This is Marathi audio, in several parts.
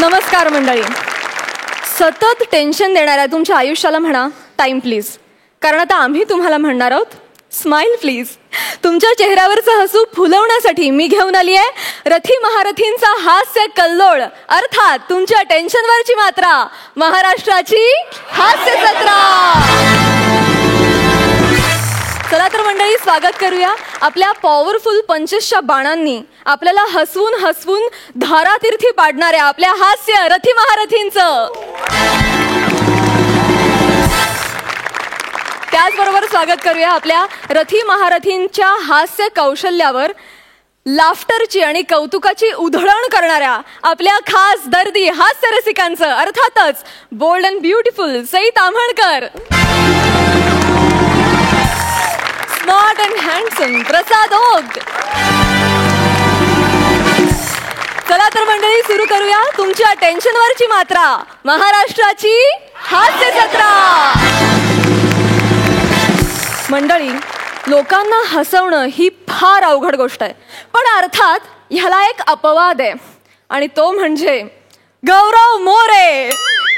नमस्कार मंडळी. सतत टेन्शन देणाऱ्या तुमच्या आयुष्याला म्हणा टाइम प्लीज, कारण आता आम्ही तुम्हाला म्हणणार आहोत स्माइल प्लीज. तुमच्या चेहऱ्यावरचं हसू फुलवण्यासाठी मी घेऊन आली आहे रथी महारथींचा हास्य कल्लोळ, अर्थात तुमच्या टेन्शनवरची मात्रा, महाराष्ट्राची हास्य जत्रा. चला तर मंडळी, स्वागत करूया आपल्या पॉवरफुल पंचेसच्या बाणांनी आपल्याला हसवून हसवून धारातीर्थी पाडणाऱ्या आपल्या हास्य रथी महारथींचं. त्याचबरोबर स्वागत करूया आपल्या रथी महारथींच्या हास्य कौशल्यावर लाफ्टरची आणि कौतुकाची उधळण करणाऱ्या आपल्या खास दर्दी हास्य रसिकांचं, अर्थातच bold and beautiful Sai Tamhankar, smart and handsome Prasad Oak. चला तर मंडळी, सुरू करूया तुमच्या टेन्शनवरची मात्रा, महाराष्ट्राची हास्य जत्रा. मंडळी, लोकांना हसवणं ही फार अवघड गोष्ट आहे, पण अर्थात ह्याला एक अपवाद आहे आणि तो म्हणजे गौरव मोरे.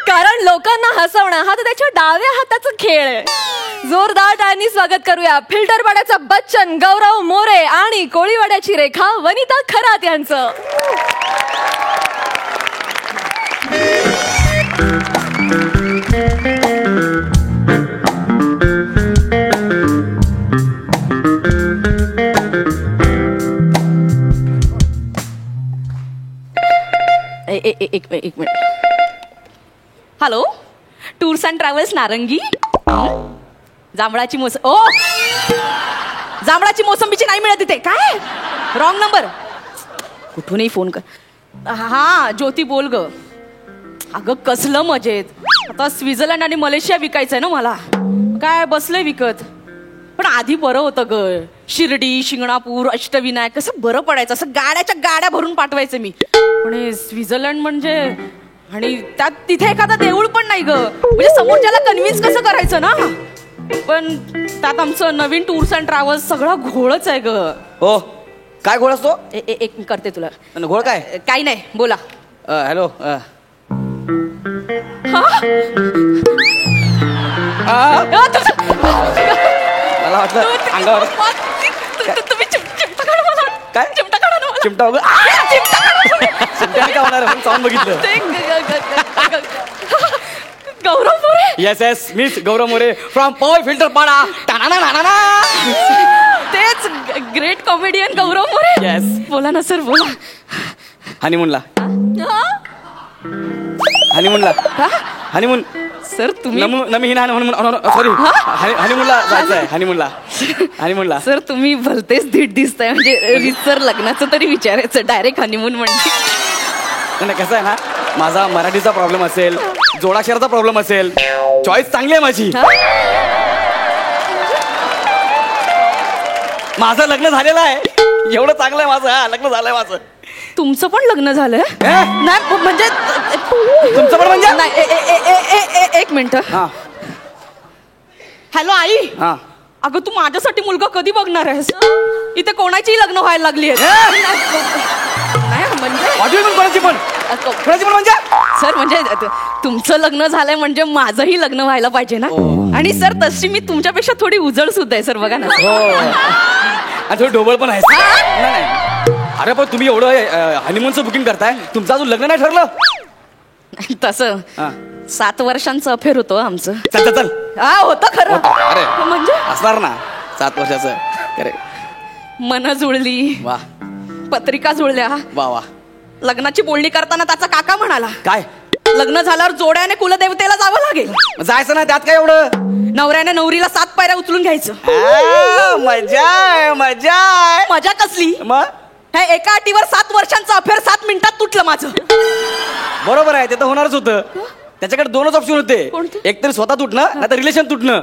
कारण लोकांना हसवणं हा तर त्याच्या डाव्या हाताचा खेळ आहे. जोरदार टाळ्यांनी स्वागत करूया फिल्टरवाड्याचा बच्चन गौरव मोरे आणि कोळीवाड्याची रेखा वनिता खरात यांचं. एक minute. Hello, tours and travels नारंगी. जांभळाची जांभळाची मोसंबीची नाही मिळत तिथे. काय रॉंग नंबर. कुठूनही फोन कर. हा ज्योती बोल ग. अगं कसलं मजेत. आता स्वित्झर्लंड आणि मलेशिया विकायचंय ना मला. काय बसलंय विकत. पण आधी बरं होतं ग. शिर्डी, शिंगणापूर, अष्टविनायक कसं बरं पडायचं. असं गाड्याच्या गाड्या भरून पाठवायचं मी. पण स्वित्झर्लंड म्हणजे, आणि त्यात तिथे एखादं देऊळ पण नाही ग. म्हणजे समोरच्याला कन्व्हिन्स कसं करायचं ना. पण त्यात आमचं नवीन टूर्स अँड ट्रॅव्हल्स सगळा घोळच आहे ग. हो, काय घोळ असतो? एक करते तुला. घोळ काय? काही नाही, बोला. हॅलो. मला वाटलं अंगावर तुम्ही चिमटा काढा मला. काय? चिमटा काढा ना मला. चिमटा वगैरे काय होणार? साऊंड बघितलं. गौरव मोरे. येस येस, मीच गौरव मोरे फ्रॉम पॉवर फिल्टर पाडा. तेच ग्रेट कॉमेडियन गौरव मोरे. येस. बोला ना सर, बोला. हनीमूनला. हनीमूनला. हनीमून. सर तुम्ही सॉरी, हनीमूनला जायचं आहे. हनीमूनला. सर तुम्ही भलतेच धीट दिसताय. म्हणजे रितसर लग्नाचं तरी विचारायचं, डायरेक्ट हनीमून म्हणजे. कसं आहे ना, माझा मराठीचा प्रॉब्लेम असेल, जोडाक्षराचा प्रॉब्लेम असेल, चॉईस चांगली आहे माझी. माझं लग्न झालेलं आहे. एवढं चांगलं आहे माझं. हा, लग्न झालंय माझं. तुमचं पण लग्न झालंय? नाही म्हणजे तुमचं पण म्हणजे नाही. एक मिनिट. हॅलो आई. हा, अगं तू माझ्यासाठी मुलगा कधी बघणार आहेस? इथे कोणाची लग्न व्हायला लागली आहे. कोणाची पण म्हणजे सर, म्हणजे तुमचं लग्न झालंय म्हणजे माझंही लग्न व्हायला पाहिजे ना. आणि सर तशी मी तुमच्यापेक्षा थोडी उजळ सुद्धा आहे सर, बघा ना. आणि थोडी ढोबळ पण आहे. अरे पण तुम्ही एवढं हनीमूनचं बुकिंग करताय, तुमचं अजून लग्न नाही ठरलं? तसं 7 वर्षांचं अफेअर होतं आमचं. चल. हा होतं खरं. अरे म्हणजे असणार ना 7 वर्षाचं. अरे मन जुळली, वा. पत्रिका जुळल्या, वा वा. लग्नाची बोलणी करताना त्याचा काका म्हणाला, काय लग्न झाल्यावर जोड्याने कुलदेवतेला जावं लागेल. जायचं ना, त्यात काय एवढं. नवऱ्याने नवरीला 7 पायऱ्या उचलून घ्यायचं. मजा आहे. मजा कसली? मग हे एका अटीवर 7 वर्षांचं अफेअर 7 मिनिटात तुटलं माझं. बरोबर आहे, ते तर होणारच होतं. त्याच्याकडे 2च ऑप्शन होते. कोणते? एक तर स्वतः तुटणं, नाही तर रिलेशन तुटणं.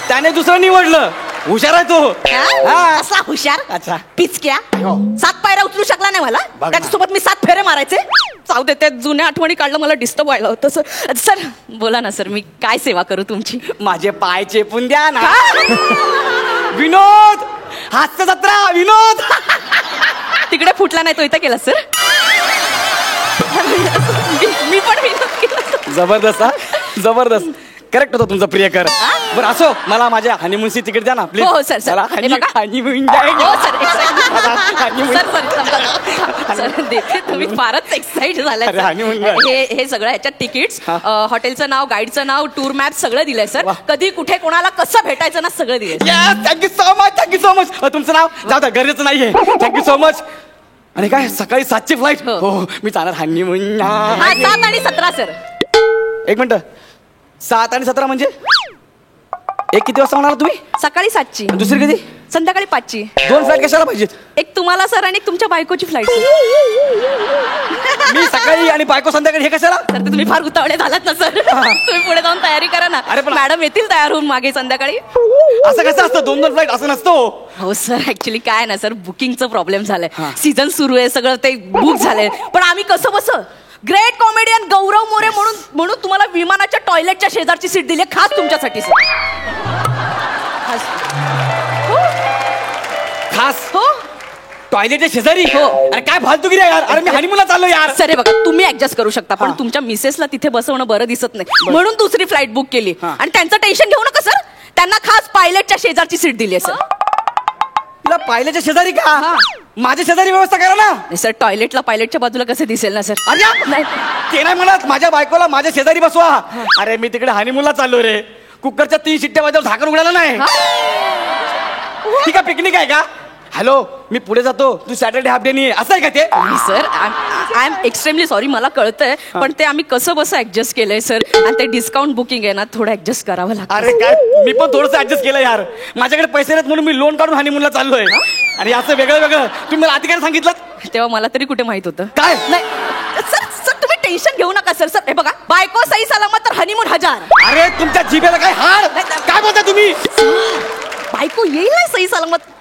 त्याने दुसरं निवडलं. हुशार आहे तो. असा हुशार? अच्छा. पिचक्या. 7 पायऱ्या उचलू शकला नाही मला. त्याच्यासोबत मी 7 फेरे मारायचे. जाऊ दे, त्या जुन्या आठवणी काढलं, मला डिस्टर्ब व्हायला होतं. सर बोला ना सर, मी काय सेवा करू तुमची? माझे पाय चेपून द्या ना. विनोद, हास्य जत्रा विनोद. तिकडे फुटला नाही तो इथे केला सर. जबरदस्त हा जबरदस्त करेक्ट होतं तुमचं प्रियकर बरं असो मला माझ्या हनीमूनची तिकीट द्या ना प्लीज हो सर सर हे बघा. हनीमून हो सर सर देते तुम्ही फारच एक्साइट झालाय अरे, सर. honeymoon ला. हे सगळं ह्याच्यात तिकीट्स हा. हॉटेलचं नाव गाईडचं नाव टूर मॅप सगळं दिलंय सर वा. कधी कुठे कोणाला कसं भेटायचं ना सगळं दिलंय थँक्यू सो मच तुमचं नाव जाऊ द्या गरजेचं नाहीये थँक्यू सो मच आणि काय सकाळी 7ची फ्लाईट हो. हो मी जाणार हनीमून हा 7 आणि 17 सर एक मिनिट 7 आणि 17 म्हणजे एक किती वाजता म्हणाला तुम्ही सकाळी 7ची दुसरी कधी संध्याकाळी 5ची 2 फ्लाईट कशाला पाहिजेत एक तुम्हाला सर आणि एक तुमच्या बायकोची फ्लाईट मी सकाळी आणि बायको संध्याकाळी हे कशाला सर ते तुम्ही फार उतावळे झालात ना सर तुम्ही पुढे जाऊन तयारी करा ना अरे पण- मॅडम येतील तयार होऊन मागे संध्याकाळी असं कसं असतं 2 फ्लाईट असं नसतो हो सर ऍक्च्युली काय ना सर बुकिंगचं प्रॉब्लेम झालाय हा. सीझन सुरू आहे सगळं ते बुक झालंय पण आम्ही कसं बस ग्रेट कॉमेडियन गौरव मोरे म्हणून तुम्हाला विमानाच्या टॉयलेटच्या शेजारची सीट दिली खास तुमच्यासाठी सर खास हो टॉयलेटच्या शेजारी हो. अरे काय फालतूगिरी आहे यार अरे मी हनीमूनला चाललो यार सर हे बघा तुम्ही ऍडजस्ट करू शकता पण हा. तुमच्या मिसेसला तिथे बसवणं बरं दिसत नाही म्हणून दुसरी फ्लाईट बुक केली हा. आणि त्यांचं टेन्शन घेऊ नका सर त्यांना खास पायलटच्या शेजारची सीट दिली आहे सर तिला पायल्याच्या शेजारी का हा. माझ्या शेजारी व्यवस्था करा ना नाही सर टॉयलेटला पायलटच्या बाजूला कसं दिसेल ना सर अरे नाही ते नाही म्हणत माझ्या बायकोला माझ्या शेजारी बसवा अरे मी तिकडे हनीमूनला चाललो रे कुकरच्या 3 शिट्ट्या वाजवून झाकण उघडायला नाही ठीक आहे पिकनिक आहे का हॅलो मी पुढे जातो तू सॅटर्डे हाफ डे नाही असं आहे का ते नाही sir I am extremely sorry मला कळतंय पण ते आम्ही कसं बसं ऍडजस्ट केलंय सर आणि ते डिस्काउंट बुकिंग आहे ना थोडं ऍडजस्ट करावं लागतं अरे काय मी पण थोडंसं ऍडजस्ट केलं यार माझ्याकडे पैसे नाहीत म्हणून मी लोन काढून हनीमूनला चाललोय आणि असं वेगळं वेगळं तुम्ही मला आधी काय सांगितलं तेव्हा मला तरी कुठे माहित होतं काय नाही सर सर तुम्ही टेन्शन घेऊ नका सर सर हे बघा बायको सही सलामत तर हनीमून 1000 अरे तुमच्या जिभेला काय हाड काय बोलता तुम्ही बायको येईल ना सही सलामत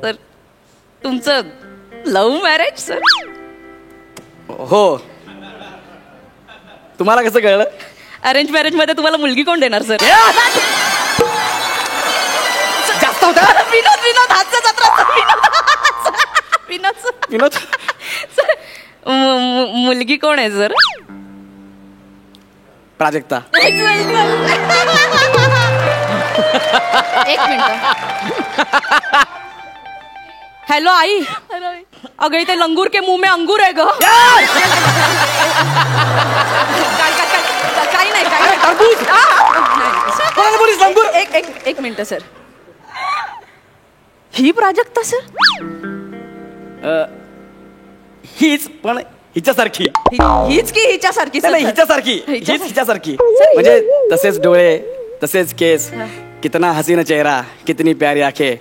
सर तुमचं लव्ह मॅरेज सर हो तुम्हाला कसं कळलं अरेंज मॅरेज मध्ये तुम्हाला मुलगी कोण देणार सर जास्त होता विनोद विनोद हास्य जत्रा विनोद विनोद सर मुलगी कोण आहे सर प्राजक्ता एक मिनिट हॅलो आई अगं इथे लंगूर के मुंह में अंगूर आहे ग काही नाही काही टरबूज. कोणाला बोलीस लंगूर? एक एक एक मिनिट सर ही प्राजक्ता सर हीच पण हिच्यासारखी हीच की हिच्यासारखी नाही, नाही, हिच्यासारखी हीच हिच्यासारखी म्हणजे तसेच डोळे तसेच केस कितना हसीन चेहरा कितनी प्यारी आंखें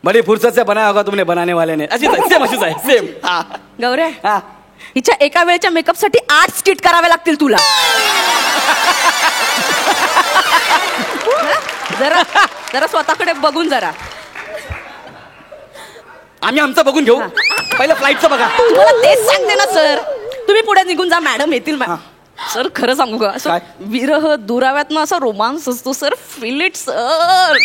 बड़ी फुर्सत से बनाया होगा तुमने बनाने वाले ने अशीच आहे सेम अशीच आहे सेम हा गौऱ्या हा हिच्या एका वेळेच्या मेकअप साठी 8 स्किट करावे लागतील तुला जरा जरा स्वतःकडे बघून जरा आम्ही आमचं बघून घेऊ पहिलं फ्लाईटचं बघा तुम्हाला तेच सांगते ना सर तुम्ही पुढे निघून जा मॅडम येतील सर खरं सांगू का असं काय? विरह दुराव्यात ना असा रोमांस असतो सर फील इट सर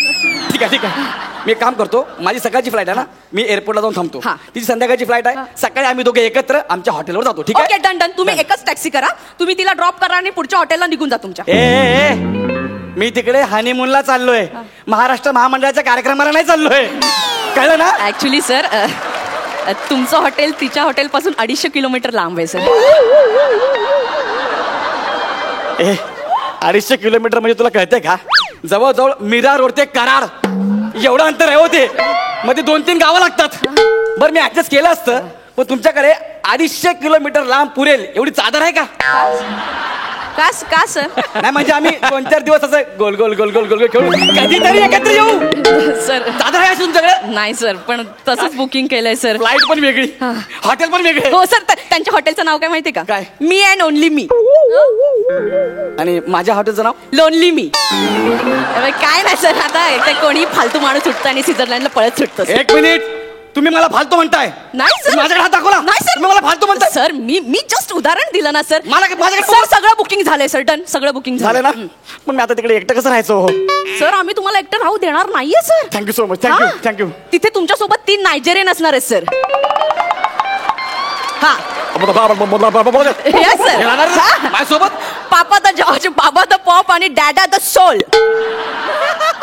ठीक आहे ठीक आहे मी एक काम करतो माझी सकाळची फ्लाईट आहे ना मी एअरपोर्टला जाऊन थांबतो हा. तिची संध्याकाळची फ्लाईट आहे सकाळी आम्ही दोघे एकत्र आमच्या हॉटेलवर जातो ठीक ओके आहे डन डन तुम्ही एकच टॅक्सी करा तुम्ही तिला ड्रॉप करा आणि पुढच्या हॉटेलला निघून जा तुमच्या ए मी तिकडे हनीमूनला चाललोय महाराष्ट्र महामंडळाच्या कार्यक्रमाला नाही चाललोय कळलं ना ऍक्च्युली सर तुमचं हॉटेल तिच्या हॉटेल पासून 250 किलोमीटर लांब आहे सर 250 किलोमीटर म्हणजे तुला कळतंय का जवळजवळ मीरा रोड ते कराड एवढं अंतर आहे होते मध्ये 2-3 गावं लागतात बरं मी ऍडजस्ट केलं असतं पण तुमच्याकडे 250 किलोमीटर लांब पुरेल एवढी चादर आहे का का सर नाही म्हणजे आम्ही 2-4 दिवस असं गोल गोल गोल गोल गोल गोल खेळू कधीतरी एकत्र येऊ सर चादर आहे तुमच्याकडे नाही सर पण तसंच बुकिंग केलंय सर फ्लाईट पण वेगळी हॉटेल पण वेगळे हो सर त्यांच्या हॉटेलचं नाव काय माहितीये का काय? मी अँड ओनली मी आणि माझ्या हॉटेलचं नाव लोनली मी काय नाही सर आता ते कोणी फालतू माणूस सुटतं आणि स्वित्झर्लंडला पळत सुटतं sir. एक मिनिट तुम्ही मला फालतू म्हणताय नाही सर तुम्ही माझ्याकडे हात दाखवला नाही सर तुम्ही मला फालतू म्हणताय सर मी जस्ट उदाहरण दिलं ना सर माझ्याकडे सर सगळं बुकिंग झालंय सर डन सगळं बुकिंग झालं ना पण मी आता तिकडे एकटं कसं राहायचं हो सर आम्ही तुम्हाला एकटं राहू देणार नाहीये sir thank you so much thank you thank you तिथे तुमच्या सोबत 3 नायजेरियन असणार आहेत सर हा येस सर माझ्यासोबत पापा द जॉर्ज, बाबा द पॉप आणि डॅडा द सोल.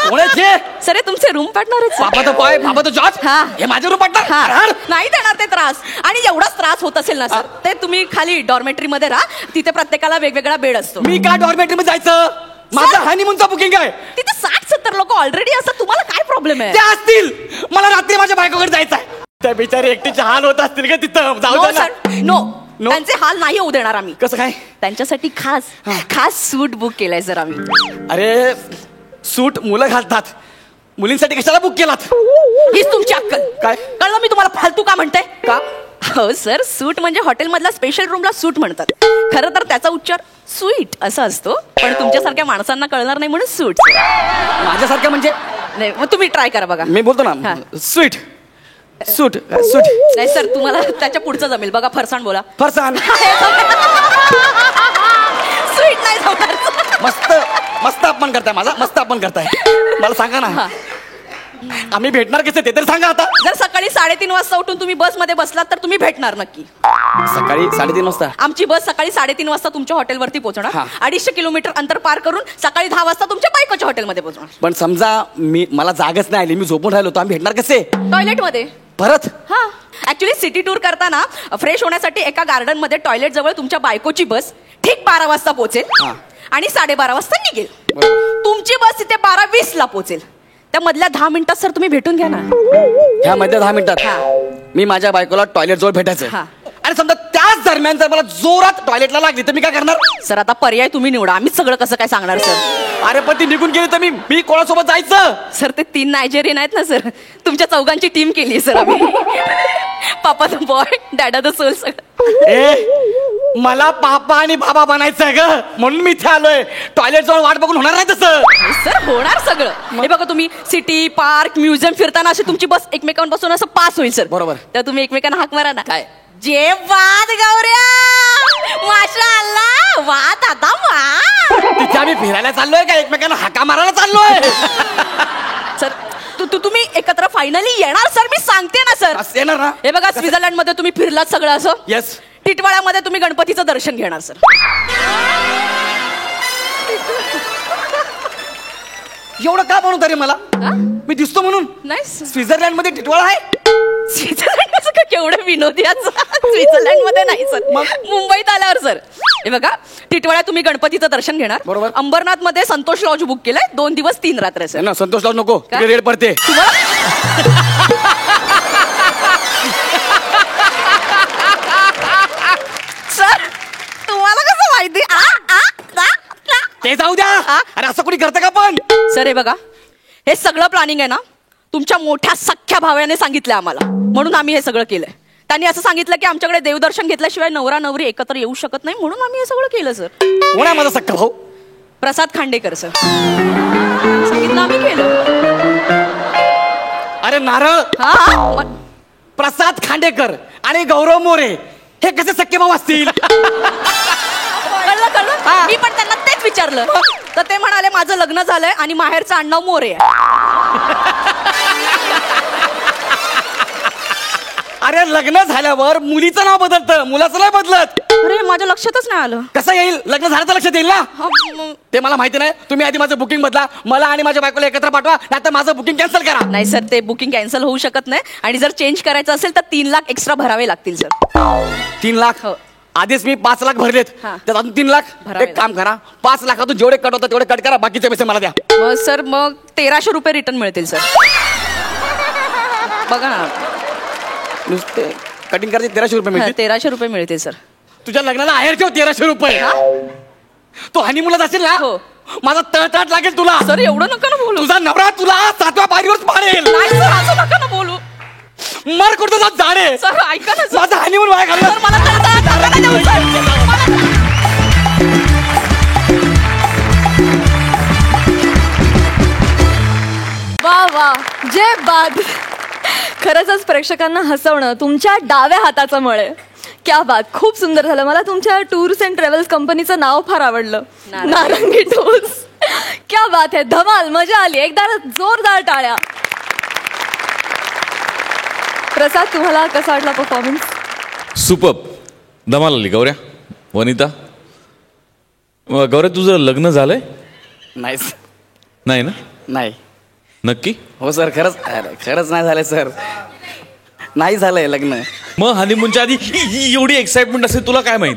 कोणाचे सर हे तुमचे रूम पार्टनरच. बाबा तर पाय बाबा तर जॉर्ज. हा. हे माझे रूम पार्टनर. हा. नाही देणार ते त्रास. आणि एवढाच त्रास होत असेल ना सर, ते तुम्ही खाली डॉर्मेटरी मध्ये राहा. तिथे प्रत्येकाला वेगवेगळा बेड असतो. मी का डॉर्मेटरी मध्ये जायचं? माझं हनीमूनचा बुकिंग आहे. तिथे 60-70 लोक ऑलरेडी असतात. तुम्हाला काय प्रॉब्लेम आहे? ते असतील. मला रात्री माझ्या बायकोकडे जायचं आहे. त्या बिचारी एकटीचे हाल होत असतील का तिथं? जाऊ नो दे ना. Sir, no. त्यांचे हाल नाही होऊ देणार आम्ही. कसं काय? त्यांच्यासाठी खास सूट बुक केलाय सर आम्ही. अरे सूट मुलं घालतात, मुलींसाठी कशाला बुक केलात? हीच तुमची अक्कल. काय? कळलं मी तुम्हाला फालतू का म्हणते का? हो सर, सूट म्हणजे हॉटेलमधल्या स्पेशल रूमला सूट म्हणतात. खरं तर त्याचा उच्चार स्वीट असा असतो, पण तुमच्यासारख्या माणसांना कळणार नाही म्हणून सूट. माझ्यासारखं म्हणजे? नाही मग तुम्ही ट्राय करा बघा. मी बोलतो हा. ना स्वीट सूट सूट. नाही सर, तुम्हाला त्याच्या पुढचं जमेल बघा. फरसाण बोला. फरसान. स्वीट नाही जमणार. मस्त मस्त अपमान करताय माझा, मस्त अपमान करताय. मला सांगा ना, आम्ही भेटणार कसे ते तरी सांगा आता. जर सकाळी 3:30 वाजता उठून तुम्ही बस मध्ये बसलात तर तुम्ही भेटणार नक्की. सकाळी 3:30 वाजता? आमची बस सकाळी 3:30 वाजता तुमच्या हॉटेलवरती पोहोचणार. हा. 250 किलोमीटर अंतर पार करून सकाळी 10 वाजता तुमच्या बायकोच्या हॉटेलमध्ये पोहोचणार. पण समजा मला जागच नाही आली, मी झोपून राहिलो, तर आम्ही भेटणार कसे? टॉयलेट मध्ये. परत? हा. ऍक्च्युली सिटी टूर करताना फ्रेश होण्यासाठी एका गार्डन मध्ये टॉयलेट जवळ तुमच्या बायकोची बस ठीक 12 वाजता पोहोचेल हा. आणि 12:30 वाजता निघेल. बरोबर. तुमची बस तिथे 12:20 ला पोहोचेल. त्या मधल्या 10 मिनिटात सर तुम्ही भेटून घ्या ना. ह्या मध्ये 10 मिनिटात हा. मी माझ्या बायकोला टॉयलेट जवळ भेटायचं. हा. आणि समजा त्याच दरम्यान जर मला जोरात टॉयलेटला लागली तर मी काय करणार? सर आता पर्याय तुम्ही निवडा. आम्हीच सगळं कसं काय सांगणार सर. अरे पण ती निघून गेली तर मी कोणासोबत जायचं? सर ते 3 नायजेरियन आहेत ना सर, तुमच्या चौघांची टीम केली सर आम्ही. पापा द बॉय, डॅडा द सोल सगळं. ए मला पापा आणि बाबा बनायचं आहे ग, म्हणून मी इथे आलोय. टॉयलेट जवळ वाट बघून होणार नाही तसं. सर होणार सगळं. हे बघा तुम्ही सिटी पार्क म्युझियम फिरताना अशी तुमची बस एकमेकांपासून असं पास होईल सर. बरोबर. तर तुम्ही एकमेकांना हाक मारा ना. काय जे वाद गौऱ्या, माशाअल्लाह, वा दादा वा. तिथे आम्ही फिरायला चाललोय का एकमेकांना हाका मारायला चाललोय? सर तुम्ही एकत्र फायनली येणार सर, मी सांगते ना सर. असं येणार ना? हे बघा स्वित्झर्लंड मध्ये तुम्ही फिरलात सगळं असं. येस. टिटवाळ्यामध्ये तुम्ही गणपतीचं दर्शन घेणार सर. एवढं का बनवता रे मला? मी दिसतो म्हणून? नाही स्वित्झर्लंड मध्ये टिटवाळा आहे? स्वित्झर्लंड का केवढं विनोदी आहे. स्वित्झर्लंड मध्ये नाही सर, मुंबईत आल्यावर सर. हे बघा टिटवाळ्यात तुम्ही गणपतीचं दर्शन घेणार. बरोबर. अंबरनाथ मध्ये संतोष लॉज बुक केलंय 2 दिवस 3 रात्र सर. ना संतोष लावू नको, तिकडे रेड पडते. सर तुम्हाला कसं माहिती? ते जाऊ द्या. अरे असं कोणी करतं का पण? सर हे बघा, हे सगळं प्लॅनिंग आहे ना तुमच्या मोठ्या सख्ख्या भावाने सांगितलंय आम्हाला, म्हणून आम्ही हे सगळं केलंय. त्यांनी असं सांगितलं की आमच्याकडे देवदर्शन घेतल्याशिवाय नवरा नवरी एकत्र येऊ शकत नाही, म्हणून आम्ही हे सगळं केलं सर. कोण आहे माझा सख्खा भाऊ? प्रसाद खांडेकर सर. सांगितलं आम्ही केलं. अरे नारळ. हा. प्रसाद खांडेकर आणि गौरव मोरे हे कसे सख्खे भाऊ असतील? कळलं. मी पण त्यांना तेच विचारलं तर ते म्हणाले माझं लग्न झालंय आणि माहेरचं आडनाव मोरे आहे. अरे लग्न झाल्यावर मुलीचं नाव बदलतं, मुलाचं नाही बदलत. अरे माझ्या लक्षातच नाही आलं. कसं येईल? लग्न झालं तर लक्षात येईल ना. ते मला माहिती नाही. तुम्ही आधी माझं बुकिंग बदला, मला आणि माझ्या बायकोला एकत्र पाठवा, नाहीतर माझं बुकिंग कॅन्सल करा. नाही सर, ते बुकिंग कॅन्सल होऊ शकत नाही आणि जर चेंज करायचं असेल तर 3 लाख एक्स्ट्रा भरावे लागतील सर. 3 लाख? हो. आधीच मी 5 लाख भरलेत, हा. त्यात अजून 3 लाख. भरावे एक काम करा, 5 लाखातून जेवढे कट होतात तेवढे कट करा, बाकीचे पैसे मला द्या. मग सर मग 1300 रुपये रिटर्न मिळतील सर. बघा ना, नुसते कटिंग करायचे 1300 रुपये मिळतील. 1300 रुपये मिळतील सर. तुझ्या लग्नाला आहेर ठेव 1300 रुपये. तो हनीमूनला जाशील ना, हो. माझा तळतळाट लागेल तुला. सर एवढं नका ना बोलू. तुझा नवरा तुला 7व्या पायरीवर पाडेल. नाही सर, असं नका ना बोलू. मर कुठं जात झाडे. सर ऐका ना सर. माझा हनीमून वाया घालला. सर, मला तळतळाट नका ना देऊ, सर. वा वा, जे बाद. खरंच प्रेक्षकांना हसवणं तुमच्या डाव्या हाताचं मळ आहे. क्या बात, खूप सुंदर झालं. मला तुमच्या टूर्स अँड ट्रॅव्हल्स कंपनीचं नाव फार आवडलं, नारंगी टूर्स. क्या बात आहे, धमाल, मजा आली. एकदा जोरदार टाळ्या. प्रसाद, तुम्हाला कसा वाटला परफॉर्मन्स? सुपर्ब, धमाल आली. गौऱ्या, वनिता, गौरव तुझं लग्न झालंय? नाही नाही ना? नाही. नक्की? हो सर, खरंच खरंच नाही झालंय सर. नाही झालंय लग्न. मग हनीमूनच्या आधी एवढी एक्साइटमेंट असेल तुला काय माहित?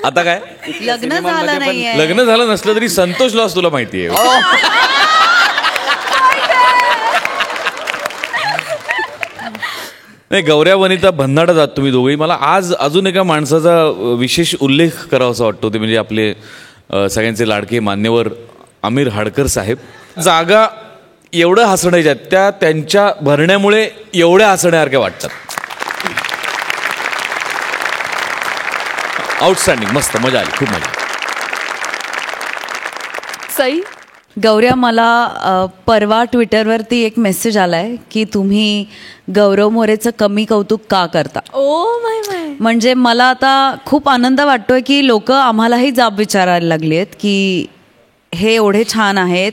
आता काय लग्न झालं नाहीये. लग्न झालं नसलं तरी संतोष लॉस तुला माहितीये. नाही, गौऱ्या वनिता भन्नाटात आहात तुम्ही दोघेही. मला आज अजून एका माणसाचा विशेष उल्लेख करावासा वाटतो, ते म्हणजे आपले सगळ्यांचे लाडके मान्यवर आमिर हाडकर साहेब. जागा एवढं हसण्याच्या त्या त्यांच्या भरण्यामुळे एवढ्या हसण्यासारख्या वाटतात. आउटस्टँडिंग, मस्त, मजा आली, खूप मजा. सई, गौऱ्या, मला परवा ट्विटरवरती एक मेसेज आलाय की तुम्ही गौरव मोरेचं कमी कौतुक का करता. ओ माय माय. म्हणजे मला आता खूप आनंद वाटतोय की लोक आम्हालाही जाब विचारायला लागली आहेत की हे एवढे छान आहेत,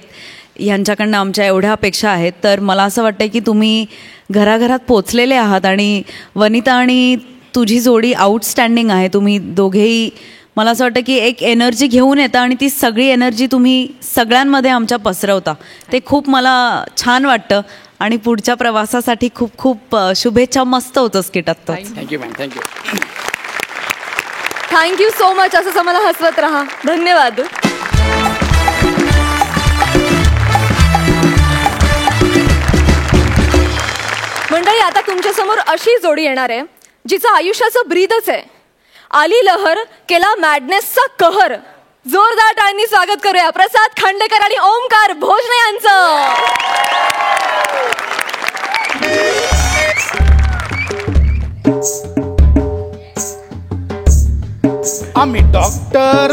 ह्यांच्याकडनं आमच्या एवढ्या अपेक्षा आहेत. तर मला असं वाटतंय की तुम्ही घराघरात पोचलेले आहात आणि वनिता आणि तुझी जोडी आउटस्टँडिंग आहे. तुम्ही दोघेही मला असं वाटतं की एक एनर्जी घेऊन येता आणि ती सगळी एनर्जी तुम्ही सगळ्यांमध्ये आमच्या पसरवता. ते खूप मला छान वाटतं आणि पुढच्या प्रवासासाठी खूप खूप शुभेच्छा. मस्त होतं स्किट आत्ता. Thank you ma'am, thank you. Thank you so much. असंच आम्हाला हसवत राहा. धन्यवाद. मंडळी, आता तुमच्यासमोर अशी जोडी येणार आहे जिचं आयुष्याचं ब्रीदच आहे. आली लहर, केला मॅडनेसचा कहर. जोरदार टाळ्यांनी स्वागत करूया प्रसाद खांडेकर आणि ओमकार भोजने यांचं. आम्ही डॉक्टर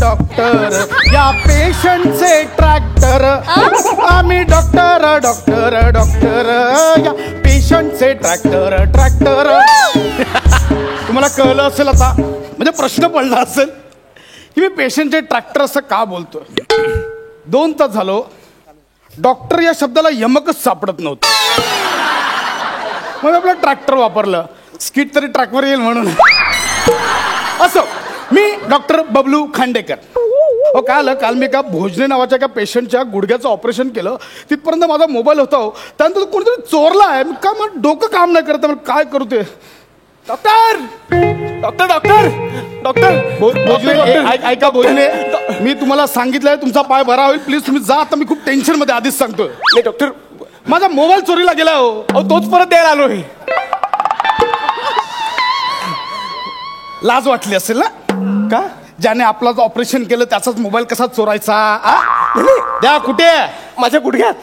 डॉक्टर या पेशंटचे ट्रॅक्टर. आम्ही डॉक्टर डॉक्टर डॉक्टर या पेशंटचे ट्रॅक्टर ट्रॅक्टर. तुम्हाला कळलं असेल आता, म्हणजे प्रश्न पडला असेल की मी पेशंटचे ट्रॅक्टर असं का बोलतोय. 2 तास झालो डॉक्टर या शब्दाला यमकच सापडत नव्हतं. मग आपलं ट्रॅक्टर वापरलं, स्किट तरी ट्रॅकवर येईल म्हणून. असं मी डॉक्टर बबलू खांडेकर. हो, काल मी एका भोजने नावाच्या एका पेशंटच्या गुडघ्याचं ऑपरेशन केलं. तिथपर्यंत माझा मोबाईल होता. त्यानंतर कोणीतरी चोरला आहे. का मग डोकं काम नाही करत. काय करू ते. Doctor doctor doctor doctor Bhojane, ऐका भोजने, मी तुम्हाला सांगितलंय तुमचा पाय बरा होईल. प्लीज तुम्ही जा. आता मी खूप टेन्शन मध्ये आधीच सांगतोय. नाही डॉक्टर, माझा मोबाईल चोरीला गेला. हो, तोच परत द्यायला आलोय. लाज वाटली असेल ना, का ज्याने आपलं ऑपरेशन केलं त्याचाच मोबाईल कसा चोरायचा. द्या. कुठे? माझ्या गुडघ्यात.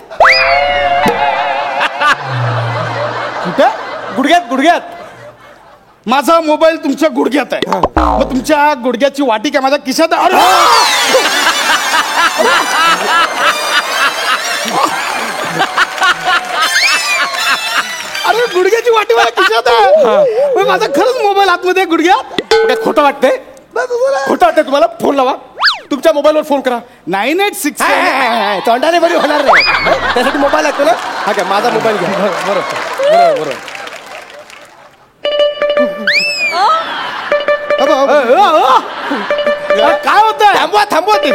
कुठे? गुडघ्यात गुडघ्यात. माझा मोबाईल तुमच्या गुडघ्यात आहे. मग तुमच्या गुडघ्याची वाटी काय माझ्या खिशात आहे? अरे गुडघ्याची वाटी माझ्या खिशात आहे. माझा खरंच मोबाईल आतमध्ये गुडघ्यात. खोटं वाटतंय? खोटं वाटतंय तुम्हाला? फोन लावा, तुमच्या मोबाईलवर फोन करा. 986. तोंडाने बरी होणार नाही, त्यासाठी मोबाईल लागतो ना. हा काय, माझा मोबाईल घ्या. बरोबर. काय होतंय? थांबवा ते.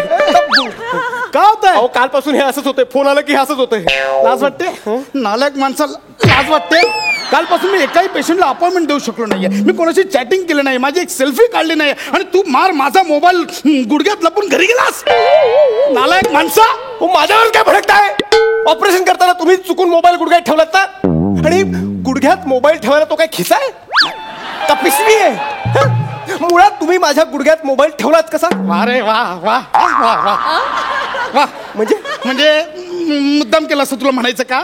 काय होतंय? अहो, कालपासून हे असंच होतंय. फोन आला की हे असंच होतंय. लाज वाटते? नालायक माणसाला लाज वाटते? कालपासून मी एकाही पेशंटला अपॉइंटमेंट देऊ शकलो नाहीये. मी कोणाशी चॅटिंग केलं नाही, माझी एक सेल्फी काढली नाही, आणि तू माझा मोबाईल गुडघ्यात लपून घरी गेलास. नालायक माणसा. माझ्यावर काय भडकताय? ऑपरेशन करताना तुम्ही चुकून मोबाईल गुडघ्यात ठेवलात ना, आणि गुडघ्यात मोबाईल ठेवायला तो काय खिसा आहे का पिशवी आहे? मुळात तुम्ही माझ्या गुडघ्यात मोबाईल ठेवलात कसा? अरे वा वा वा वा वा. म्हणजे मुद्दाम केला असं तुला म्हणायचं का?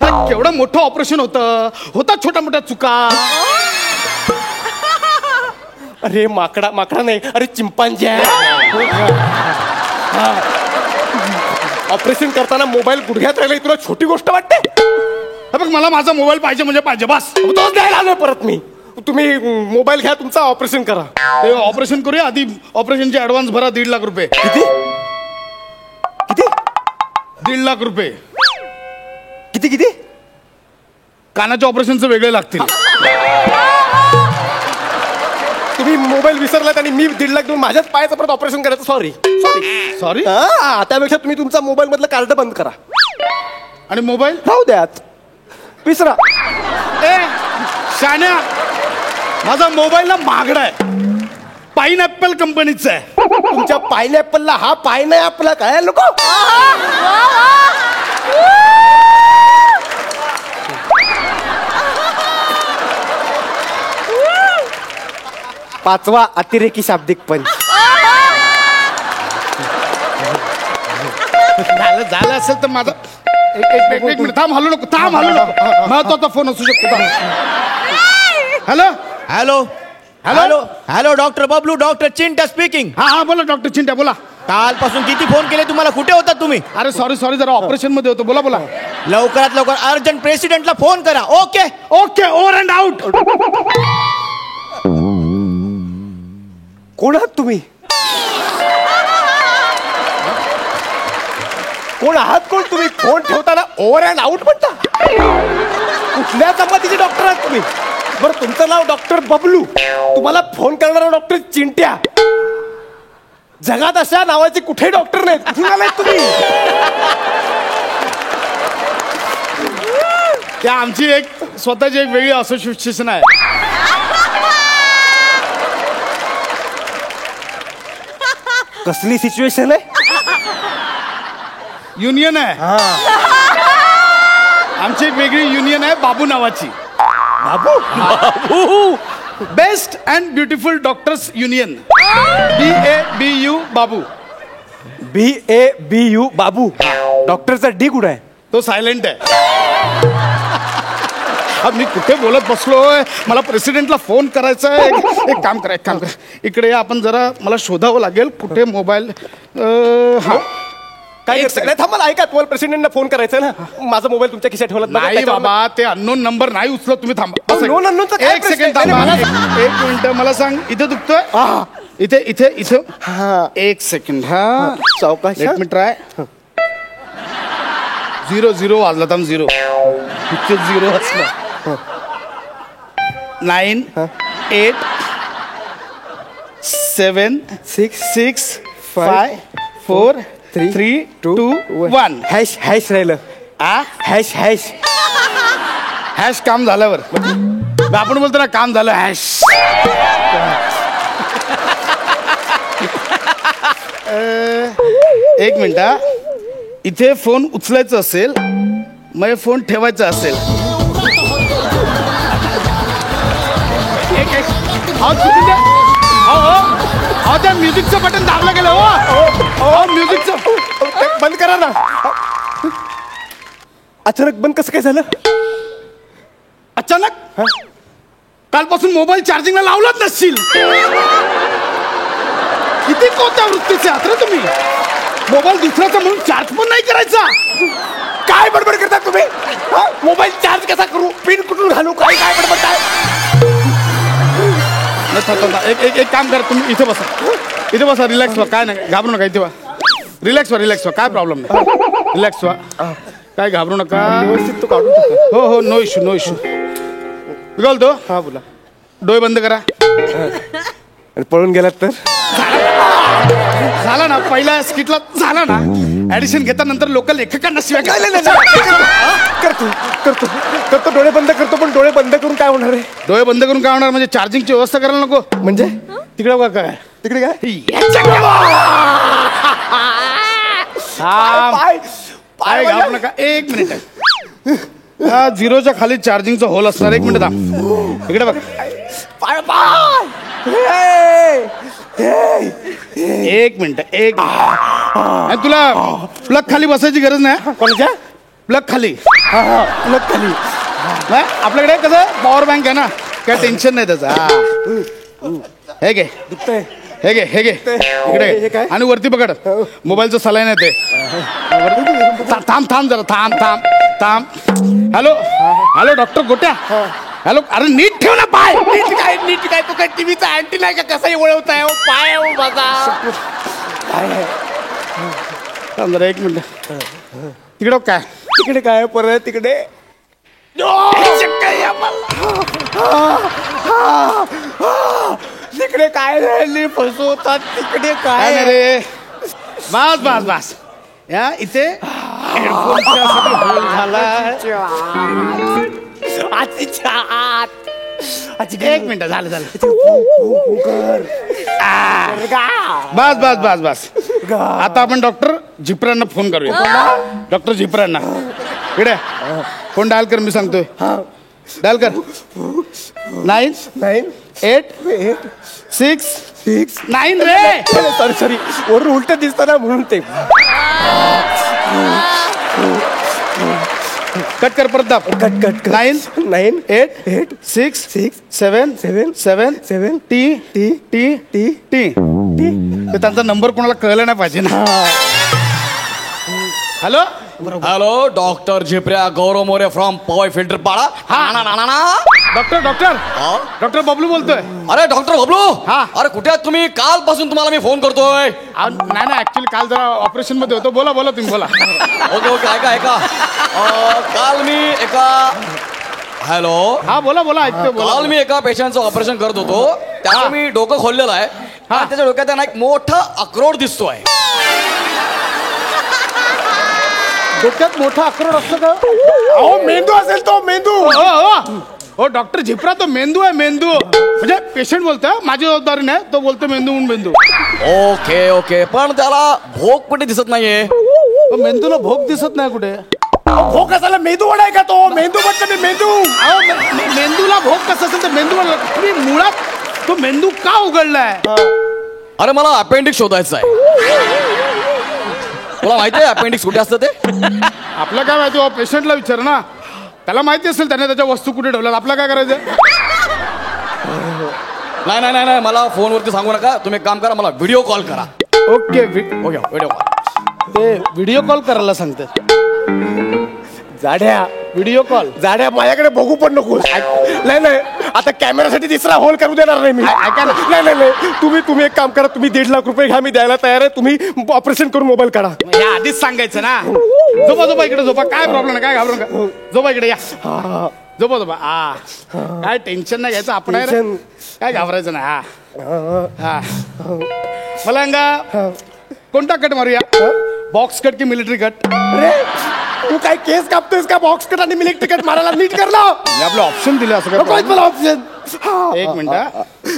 केवढं मोठं ऑपरेशन होता छोट्या मोठ्या चुका. अरे माकडा नाही, अरे चिंपांजी आहे. ऑपरेशन करताना मोबाईल गुडघ्यात राहिला तुला छोटी गोष्ट वाटते? बघ, मला माझा मोबाईल पाहिजे म्हणजे पाहिजे, बस. तोच द्यायला आलोय परत मी. तुम्ही मोबाईल घ्या तुमचा, ऑपरेशन करा. ऑपरेशन करूया. आधी ऑपरेशनचे ऍडव्हान्स भरा. 1.5 लाख रुपये. किती? 1.5 लाख रुपये. किती? कानाच्या ऑपरेशनचं वेगळे लागतील. तुम्ही मोबाईल विसरलात आणि मी 1.5 लाख देऊन माझ्याच पायाचं परत ऑपरेशन करायचं. सॉरी. सॉरी. त्यापेक्षा तुम्ही तुमचा मोबाईल मधलं कार्ड बंद करा आणि मोबाईल राहू द्यात. विसरा. ए शाण्या, माझा मोबाईल ना महागडा आहे, पाईनॅपल कंपनीचा आहे. तुमच्या पायनॅपलला हा पाय नाही आपला काय लोक. पाचवा अतिरेकी शाब्दिक पंच. झालं असेल तर माझा एक मिनिट थांब, हलू नको, महत्वाचा फोन असू शकतो. Hello hello hello hello doctor Bablu, doctor Chinta speaking. हा बोला डॉक्टर चिंट्या बोला. कालपासून किती फोन केले तुम्हाला, कुठे होता तुम्ही? अरे सॉरी जरा ऑपरेशन मध्ये होतो. बोला. लवकरात लवकर अर्जंट प्रेसिडेंटला फोन करा. Okay over and out. कोण आहात तुम्ही? कोण आहात तुम्ही? फोन ठेवताना ओव्हर अँड आउट म्हणता? कुठल्या जमातीचे डॉक्टर आहात तुम्ही? बरं, तुमचं नाव डॉक्टर बबलू, तुम्हाला फोन करणारा डॉक्टर चिंट्या. जगात अशा नावाचे कुठे डॉक्टर नाहीत. कुठून आलाय तुम्ही? त्या आमची एक स्वतःची एक वेगळी असोसिएशन आहे. कसली सिच्युएशन आहे? युनियन आहे. आमची एक वेगळी युनियन आहे बाबू नावाची. Babu best and beautiful doctors union. BABU Babu. BABU Babu. डॉक्टरचा डी कुठे आहे? तो सायलेंट आहे. मी कुठे बोलत बसलोय, मला प्रेसिडेंटला फोन करायचा आहे. एक काम करा इकडे या आपण जरा, मला शोधावं लागेल कुठे मोबाईल. हा काय नाही थांबा, ऐका, तुम्हाला प्रेसिडेंटला फोन करायचा ना. माझा मोबाईल तुमच्या खिशात ठेवला नाही बाबा, ते अननोन नंबर नाही उचलत. तुम्ही थांबा. नोन अननोनचा काय एक सेकंड प्रश्न थांबा. आहे? एक मिनिट मला सांग, इथे दुखतोय? इथे एक सेकंड. हा सावकाश. Let me try. 0 वाजला. थांब 0 इथे 0 वाजला. 9 8 7 6 5 4 3 2 1. हॅश राहिलं. हॅश काम झाल्यावर आपण बोलतो ना, काम झालं हॅश. एक मिनिट. इथे फोन उचलायचा असेल, मग फोन ठेवायचा असेल. त्या म्युझिकचं बटन दाबलं गेलं. हो म्युझिकचं बंद करा ना. अचानक बंद कसं काय झालं? अचानक कालपासून मोबाईल चार्जिंगला लावलाच नसशील. किती कोणत्या वृत्तीचे आहात रे तुम्ही? मोबाईल दुसऱ्याचा म्हणून चार्ज पण नाही करायचा. काय बडबड करता तुम्ही? मोबाईल चार्ज कसा करू? पिन कुठून घालू? काय बडबडताय? एक काम करा, तुम्ही इथे बसा. रिलॅक्स व्हा. काय नाही, घाबरू नका. इथे रिलॅक्स व्हा. काय प्रॉब्लेम नाही. रिलॅक्स व्हा. काय घाबरू नका. व्यवस्थित तो काढून हो नो इश्यू. मी बोलतो. हा बोला. डोळे बंद करा. आणि पळून गेलात तर? झाला ना, पहिल्या स्किटला झाला ना. ऍडिशन घेतानंतर लोक लेखकांना शिवाय करतो डोळे बंद करतो. पण डोळे बंद करून काय होणार आहे? डोळे बंद करून काय होणार म्हणजे चार्जिंगची व्यवस्था करायला नको. म्हणजे तिकडे काय? काय घाबरू नका. एक मिनिट. हा 0च्या खाली चार्जिंगचा होल असणार. एक मिनिट थांब. इकडे बघ. एक मिनिट. तुला प्लग खाली बसायची गरज नाही. कोणाच्या? प्लग खाली. प्लग खाली. आपल्याकडे कसं पॉवर बँक आहे ना, काय टेन्शन नाही त्याचं. हे घे. दुखतंय. हे घे इकडे काय? आणि वरती पकड. मोबाईलचं सलाईन आहे ते. थांब जरा. थांब. हॅलो डॉक्टर गोट्या. हॅलो. अरे नीट ठेव ना पाय. नीट काय तो काय टीव्हीचा अँटी नाही का? कसाही वळवताय पाय माझा. थांब जरा एक मिनिट. तिकडे काय? तिकडे काय? परत तिकडे तिकडे इकडे काय राहिले फसवतात तिकडे काय काय नाही रे. बस बस बस या इथे हेडफोनचा होल झाला. एक मिनिट झालं झालं. बस बस बस बस. आता आपण डॉक्टर झिपरांना फोन करूया. डॉक्टर झिपरांना इकडे फोन डायल कर. मी सांगतोय डायल कर. 9-8-6-9 रे. सॉरी वरून उलट दिसत ना म्हणून ते कट कर परत दाब. कट 9-8-6-6-7-7 टी त्यांचा नंबर कोणाला कळला नाही पाहिजे ना. Hello hello doctor Zipparya Gaurav More from Powai Filter Pada. Doctor doctor Bablu बोलतोय. अरे डॉक्टर बबलू. हा. अरे कुठे आहात तुम्ही? कालपासून तुम्हाला मी फोन करतोय. नाही ऍक्च्युली काल जरा ऑपरेशन मध्ये होतो. बोला तुम्ही बोला. ओके ऐका काल मी एका हॅलो हा बोला ऐकतो बोला. काल मी एका पेशंटचं ऑपरेशन करत होतो. त्याचं मी डोकं खोललेलं आहे. त्याच्या डोक्यात ना एक मोठा अक्रोड दिसतोय. डोक्यात मोठा अक्रोड असतो का? अहो मेंदू असेल तो मेंदू. हो डॉक्टर झिपरा तो मेंदू आहे. मेंदू म्हणजे पेशंट बोलतोय. माझी जबाबदारी नाही. तो बोलतो मेंदू म्हणून मेंदू. ओके पण त्याला भोग कुठे दिसत नाहीये. मेंदूला भोग दिसत नाही कुठे. भोग असायला मेंदू वडा आहे का तो? मेंदू म्हटलं मी मेंदू. मेंदूला भोग कसं असेल तर मेंदू तुम्ही मुळात तो मेंदू का उघडलाय? अरे मला अपेंडिक्स शोधायचं आहे. तुला माहिती आहे अपेंडिक्स कुठे असतं ते? आपलं काय माहिती? पेशंटला विचार ना. त्याला माहिती असेल त्याने त्याच्या वस्तू कुठे ठेवल्या. आपलं काय करायचं? नाही मला फोनवरती सांगू नका. तुम्ही एक काम करा मला व्हिडिओ कॉल करा. Okay video call. ते व्हिडिओ कॉल करायला सांगते. जाड्या व्हिडिओ कॉल जाड्या माझ्याकडे बघू पण नको. नाही आता कॅमेरासाठी तिसरा होल करू देणार नाही मी. ऐका ना. नाही तुम्ही एक काम करा. तुम्ही 1.5 लाख रुपये घ्या. मी द्यायला तयार आहे. तुम्ही ऑपरेशन करून मोबाईल काढा. हे आधीच सांगायचं ना. झोपा इकडे झोपा. काय प्रॉब्लेम नाही. काय घाबरू नका. झोपा इकडे या. झोपा काय टेन्शन नाही घ्यायचं. आपण आहे रे. काय घाबरायचं ना. हा मला अंगा कोणता कट मारूया? बॉक्स कट की मिलिटरी कट? अरे तू काय केस कापतोयस का? बॉक्स कट आणि मिलिटरी कट मारायला नीट कर ना. आपलं ऑप्शन दिलं असं नकोच काय? मला ऑप्शन. एक मिनिट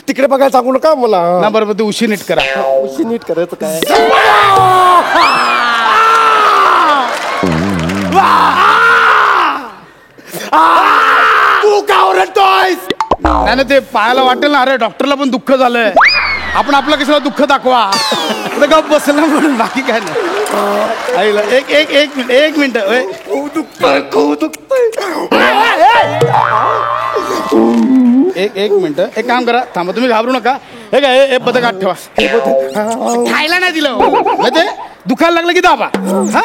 तिकडे बघायला सांगू नका मला. ना बरोबर तू उशी नीट करा. उशी नीट करायचं काय? तू का ओरडतोयस? नाही ते पायाला वाटेल ना. अरे डॉक्टरला पण दुःख झालंय. आपण आपलं कशाला दुःख दाखवा. गप बसेल ना म्हणून. बाकी काय नाही. एक मिनिट खूप दुखतोय. एक मिनिट. एक काम करा. थांबा तुम्ही घाबरू नका. हे काय हे बदक आत ठेवा. खायला नाही दिलं म्हणजे ते दुखायला लागलं की दाबा. हा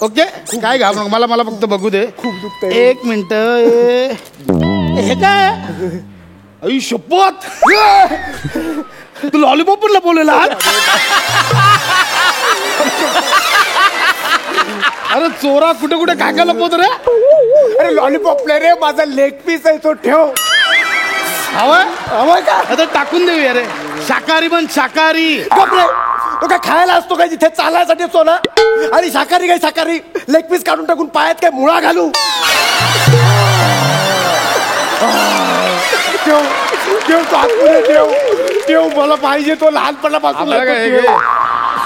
ओके काय घाबरू नका. मला फक्त बघू दे. खूप दुखतंय. एक मिनिट. हे काय आई शपथ. तू लॉलीपॉप पण लपवलेला. अरे चोरा कुठे काय लपवत रे? अरे लॉलीपॉप रे माझा लेग पीस आहे तो. ठेव. हवंय का? आता टाकून देऊया रे. शाकाहारी पण शाकाहारी. बापरे तो काय खायला असतो काय? जिथे चालायसाठी असतो ना. आणि शाकाहारी काय शाकाहारी लेग पीस काढून टाकून पायात काय मुळा घालू? ठेव मला पाहिजे तो. लहानपणापासून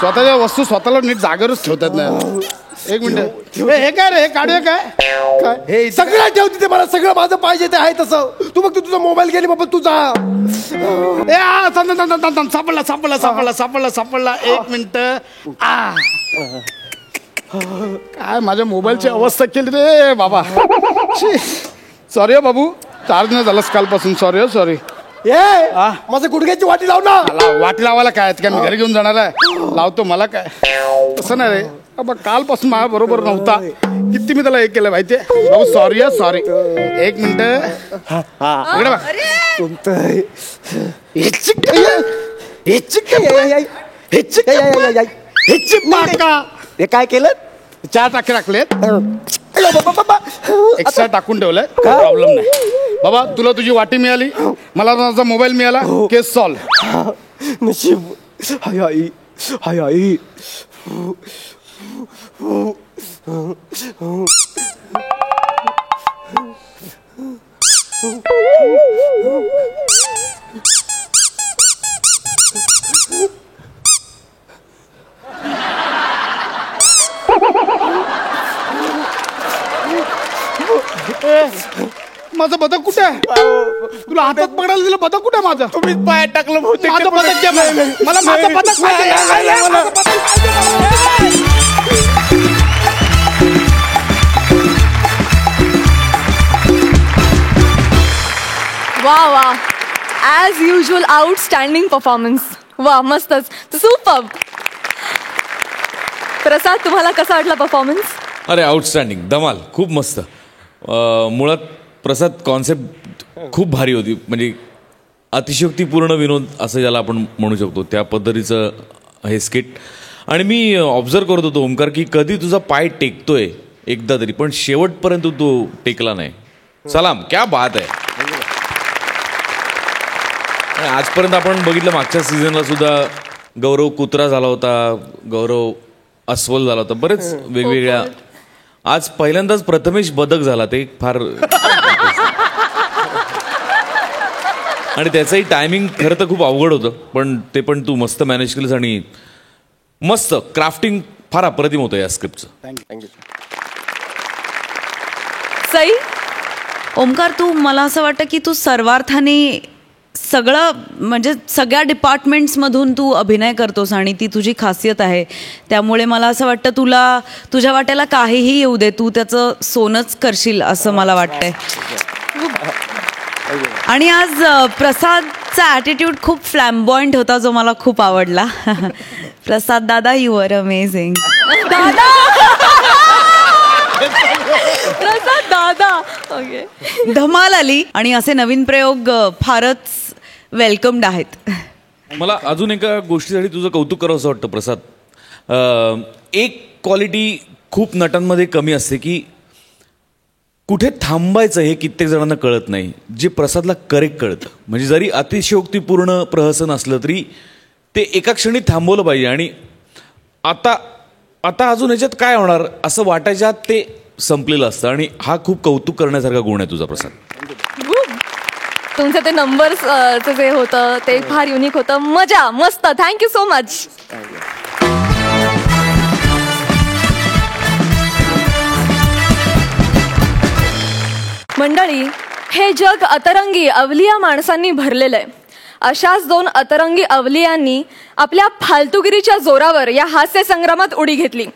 स्वतःच्या वस्तू स्वतःला नीट जागेवरच ठेवतात ना. एक मिनिट. हे काय रे? हे काढूया काय? हे सगळं ठेव तिथे. मला सगळं माझं पाहिजे ते आहे तसं. तू बघ तुझा मोबाईल गेली बाबा तुझा. सापडला. एक मिनिट. काय माझ्या मोबाईलची अवस्था केली रे बाबा. सॉरी हो बाबू. चार्ज नाही झालास कालपासून. सॉरी. माझं गुडघ्याची वाटी लाव ना. वाटी लावायला काय मी घरी घेऊन जाणार आहे. लावतो. मला काय तसं नाही रे. कालपासून माझ्या बरोबर नव्हता. किती मी त्याला हे केलं माहितीये भाऊ. सॉरी. एक मिनिट. हे काय केलं? 4 टाके टाकलेत. एक्स्ट्रा टाकून ठेवलंय. प्रॉब्लेम नाही. बाबा तुला तुझी वाटी मिळाली, मला माझा मोबाईल मिळाला, केस सॉल्व. नशीब. हाय आई, हाय आई. माझं बदक कुठे आहे? तुला हातात पकडायला दिलं, बदक कुठे आहे माझं? तुम्हीच पायात टाकलं बहुतेक. माझं बदक द्या मला. मला माझं बदक पाहिजे. माझं बदक पाहिजे. वा वा, ॲज युजल आउटस्टँडिंग परफॉर्मन्स. वा, मस्तच, सुपर. प्रसाद, तुम्हाला कसा वाटला परफॉर्मन्स? अरे आउटस्टँडिंग, धमाल, खूप मस्त. मुळात प्रसाद कॉन्सेप्ट खूप भारी होती, म्हणजे अतिशयोक्तीपूर्ण विनोद असं ज्याला आपण म्हणू शकतो त्या पद्धतीचं हे स्किट. आणि मी ऑब्झर्व करत होतो ओमकार की कधी तुझा पाय टेकतोय एकदा तरी, पण शेवटपर्यंत तो टेकला नाही. सलाम, क्या बात आहे. आणि आजपर्यंत आपण बघितलं मागच्या सीझनला सुद्धा गौरव कुत्रा झाला होता, गौरव अस्वल झाला होता, बरेच वेगवेगळ्या. आज पहिल्यांदाच प्रथमेश बदक झाला, ते फार आणि त्याचंही टायमिंग खरं तर खूप अवघड होतं, पण ते पण तू मस्त मॅनेज केलंस आणि मस्त क्राफ्टिंग फार अप्रतिम होतं या स्क्रिप्टचं. थँक्यू. सई, ओमकार, तू, मला असं वाटतं की तू सर्वार्थाने सगळं, म्हणजे सगळ्या डिपार्टमेंट्समधून तू अभिनय करतोस आणि ती तुझी खासियत आहे. त्यामुळे मला असं वाटतं तुला तुझ्या वाट्याला काहीही येऊ दे, तू त्याचं सोनंच करशील असं मला वाटतंय. आणि आज प्रसादचा ॲटिट्यूड खूप फ्लॅम्बॉइंट होता, जो मला खूप आवडला. प्रसाद दादा, यू आर अमेझिंग. दादा. प्रसाद दादा. ओके, धमाल आली. आणि असे नवीन प्रयोग फारच वेलकम्ड आहेत. मला अजून एका गोष्टीसाठी तुझं कौतुक करावं असं वाटतं प्रसाद. एक क्वालिटी खूप नटांमध्ये कमी असते की कुठे थांबायचं हे कित्येक जणांना कळत नाही, जे प्रसादला करेक्ट कळतं. म्हणजे जरी अतिशयोक्तीपूर्ण प्रहसन असलं तरी ते एका क्षणी थांबवलं पाहिजे. आणि आता आता अजून ह्याच्यात काय होणार असं वाटायच्या ते संपलेलं असतं. आणि हा खूप कौतुक करण्यासारखा गुण आहे तुझा प्रसाद. तुमचं ते नंबर्सचं जे होतं ते फार युनिक होतं. मजा, मस्त. Thank you so much. मंडळी, हे जग अतरंगी अवलिया माणसांनी भरलेलं आहे. अशाच दोन अतरंगी अवलियांनी आपल्या फालतुगिरीच्या जोरावर या हास्य संग्रामात उडी घेतली.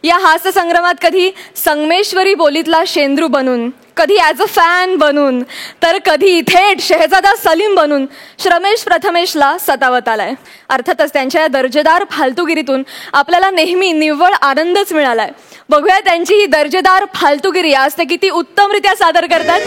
या हास्य संग्रामात कधी संगमेश्वरी बोलीतला शेंद्रू बनून, कधी ॲज अ फॅन बनून, तर कधी थेट शहजादा सलीम बनून श्रमेश प्रथमेशला सतावत आलाय. अर्थातच त्यांच्या या दर्जेदार फालतुगिरीतून आपल्याला नेहमी निव्वळ आनंदच मिळालाय. बघूया त्यांची ही दर्जेदार फालतुगिरी आज ते किती उत्तमरित्या सादर करतात.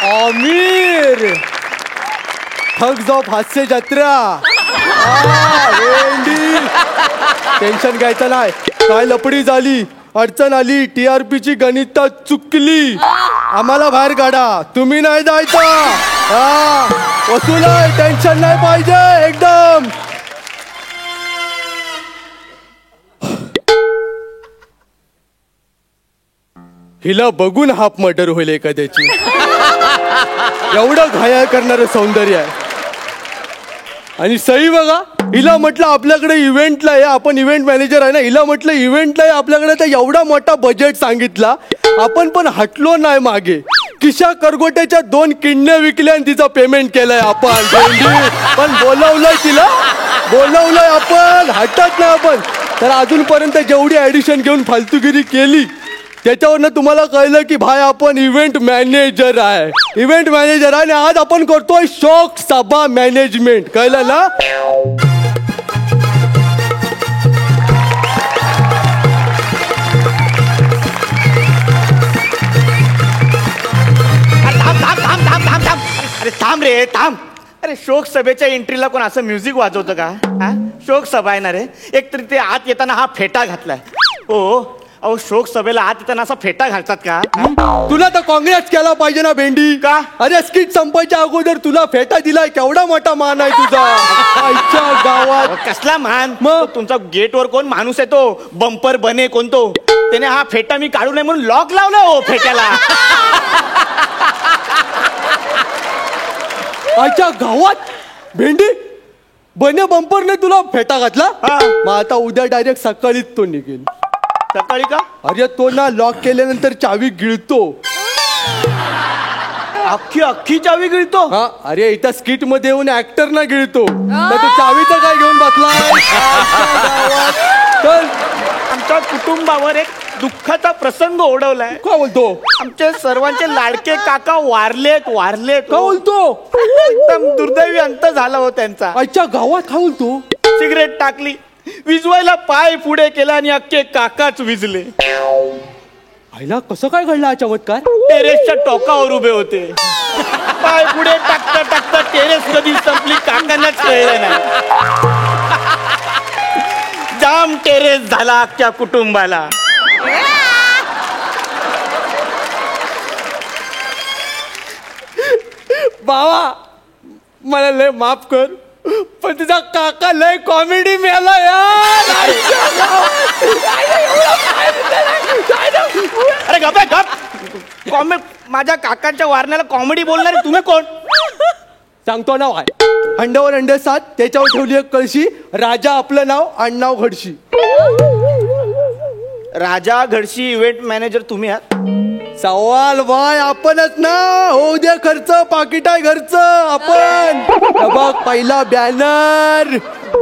आमिर, थग्स ऑफ हास्य जत्रा. टेन्शन घ्यायचं नाही. काय लपडी झाली, अडचण आली, TRPची गणिता चुकली, आम्हाला बाहेर काढा. तुम्ही नाही जायचं. वसूल आहे, टेन्शन नाही पाहिजे एकदम. हिला बघून हाफ मर्डर होईल एखाद्याची. एवढं घायाळ करणारं सौंदर्य आहे. आणि सई बघा, हिला म्हटलं आपल्याकडे इव्हेंटला आहे, आपण इव्हेंट मॅनेजर आहे ना, हिला म्हटलं इव्हेंटला आहे आपल्याकडे, तर एवढा मोठा बजेट सांगितला, आपण पण हटलो नाही मागे. किशा करगोट्याच्या 2 किडण्या विकल्या आणि तिचा पेमेंट केलंय आपण. पण बोलवलंय तिला, बोलवलंय आपण, हटत नाही आपण. तर अजूनपर्यंत जेवढी ऍडिशन घेऊन फालतूगिरी केली त्याच्यावरनं तुम्हाला कळलं की भाई आपण इव्हेंट मॅनेजर आहे. इव्हेंट मॅनेजर आहे आणि आज आपण करतोय शोक सभा मॅनेजमेंट. कळलं ना? थांब रे थांब. अरे शोक सभेच्या एंट्रीला कोण असं म्युझिक वाजवतं का? हा शोक सभा आहे ना रे. एकतरी ते आत येताना हा फेटा घातलाय. हो अहो शोक सभेला आत येताना असा फेटा घालतात का? तुला तर काँग्रेस केला पाहिजे ना भेंडी. का? अरे स्किट संपायच्या अगोदर तुला फेटा दिलाय, केवढा मोठा मान आहे तुझा. आईच्या गावात अहो, कसला मान. मग? तुमचा गेटवर कोण माणूस आहे तो बंपर बने कोणतो, त्याने हा फेटा मी काढू नये म्हणून लॉक लावलाय हो फेट्याला. आईच्या गावात भेंडी बने बंपरने तुला फेटा घातला. हा. मग आता उद्या डायरेक्ट सकाळीच तो निघेल. सकाळी का? अरे तो ना लॉक केल्यानंतर चावी गिळतो. अख्खी चावी गिळतो. हा अरे इथं स्किट मध्ये येऊन ऍक्टर ना गिळतो. तर तो चावीचं काय घेऊन बसलाय. चल आमच्या कुटुंबावर एक दुःखाचा प्रसंग ओढवलाय. काय बोलतो. आमचे सर्वांचे लाडके काका वारलेत. काय बोलतो. एकदम दुर्दैवी अंत झाला हो त्यांचा. आईच्या गावात काय बोलतो. सिगरेट टाकली, विजवायला पाय पुढे केला आणि अख्खे काकाच विजले. आईला कसं काय घडलं हा चमत्कार. टेरेसच्या टोकावर उभे होते. पाय पुढे टाकता टाकता टेरेस कधी संपली काकांनाच कळलं नाही. जाम टेरेस झाला अख्ख्या कुटुंबाला. बाबा मला लय माफ कर, पण तुझा काका लय कॉमेडी मिळाला यार. अरे गप आहे, गप. माझ्या काकांच्या वारण्याला कॉमेडी बोलणारे तुम्ही कोण? सांगतो नाव आहे. अंड्यावर अंडे सात, त्याच्यावर ठेवली एक कळशी. राजा आपलं नाव, आडनाव घडशी. राजा घडशी इव्हेंट मॅनेजर तुम्ही आहात? सवाल बाय आपणच ना. होऊ दे खर्च, पाकिट आहे घरचं आपण. हे बघ पहिला बॅनर.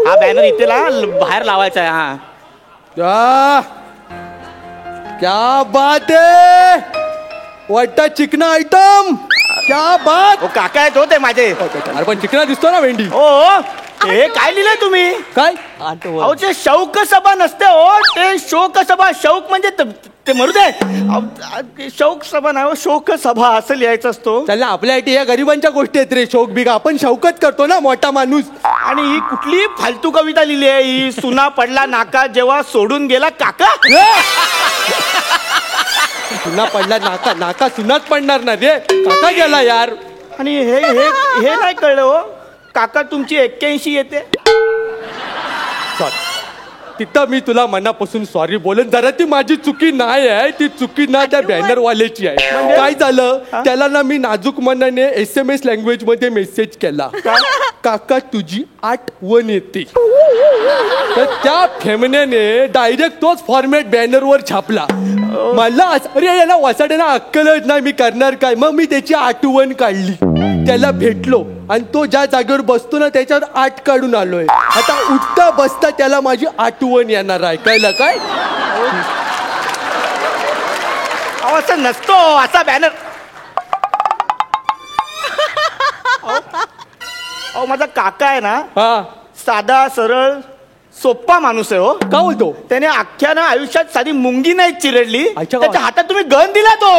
हा बॅनर इथे बाहेर लावायचा आहे. हा क्या बात है. वाटतं चिकना आयटम. क्या बात. ओ काका आहेत हो ते माझे. अरे पण चिकना दिसतो ना भेंडी. ओ हे काय लिहिलंय तुम्ही? काय अहो ते शौक सभा नसते हो, ते शोक सभा. शौक म्हणजे ते मरू दे. शौक सभा नाही हो, शोक सभा असं लिहायचं असतो. चल आपल्यासाठी या गरिबांच्या गोष्टी आहेत रे. शौक बिगा आपण शौकत करतो ना, मोठा माणूस. आणि ही कुठली फालतू कविता लिहिली आहे ही. सुना पडला नाका जेव्हा सोडून गेला काका. सुना पडला नाका, नाका सुनाच पडणार ना रे. काका गेला यार. आणि हे हे हे नाही कळलं हो, काका तुमची 81 येते. सॉरी, तिथं मी तुला मनापासून सॉरी बोलेन. जरा ती माझी चुकी नाही आहे, ती चुकी ना त्या बॅनरवाल्याची आहे. काय झालं त्याला ना मी नाजूक मनाने SMS लँग्वेज मध्ये मेसेज केला, काका तुझी आठवण येते. तर त्या फेमण्याने डायरेक्ट तोच फॉर्मॅट बॅनरवर छापला. मला अरे याला वसाड्याला अक्कलच नाही, मी करणार काय. मग मी त्याची आठवण काढली, त्याला भेटलो आणि तो ज्या जागेवर बसतो ना त्याच्यावर 8 काढून आलोय. आता उठता बसता त्याला माझी आठवण येणार आहे. कळलं काय. असं नसतो असा बॅनर. अहो माझा काका आहे ना, हा साधा सरळ सोप्पा माणूस आहे हो. का बोलतो. त्याने अख्ख्या ना आयुष्यात साधी मुंगी नाही चिरडली. अच्छा. त्याच्या हातात तुम्ही गन दिला तो.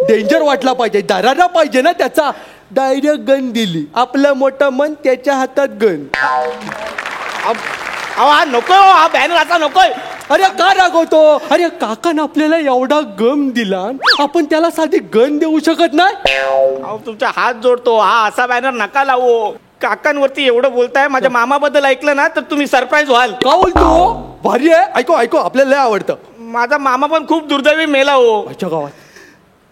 डेंजर वाटला पाहिजे, दरारा पाहिजे ना त्याचा. डायरेक्ट गन दिली. आपलं मोठं मन, त्याच्या हातात गन. अहो हा नको, हा बॅनर असा नकोय. अरे का रागवतो. अरे काकानं आपल्याला एवढा गम दिला, आपण त्याला साधी गन देऊ शकत नाही. अहो तुमचा हात जोडतो, हा असा बॅनर नका लावू. काकांवरती एवढं बोलताय, माझ्या मामाबद्दल ऐकलं ना तर तुम्ही सरप्राईज व्हाल. का बोलतो. भारी आहे. ऐको ऐको, आपल्याला लय आवडतं. माझा मामा पण खूप दुर्दैवी मेला हो. अच्छा गावात.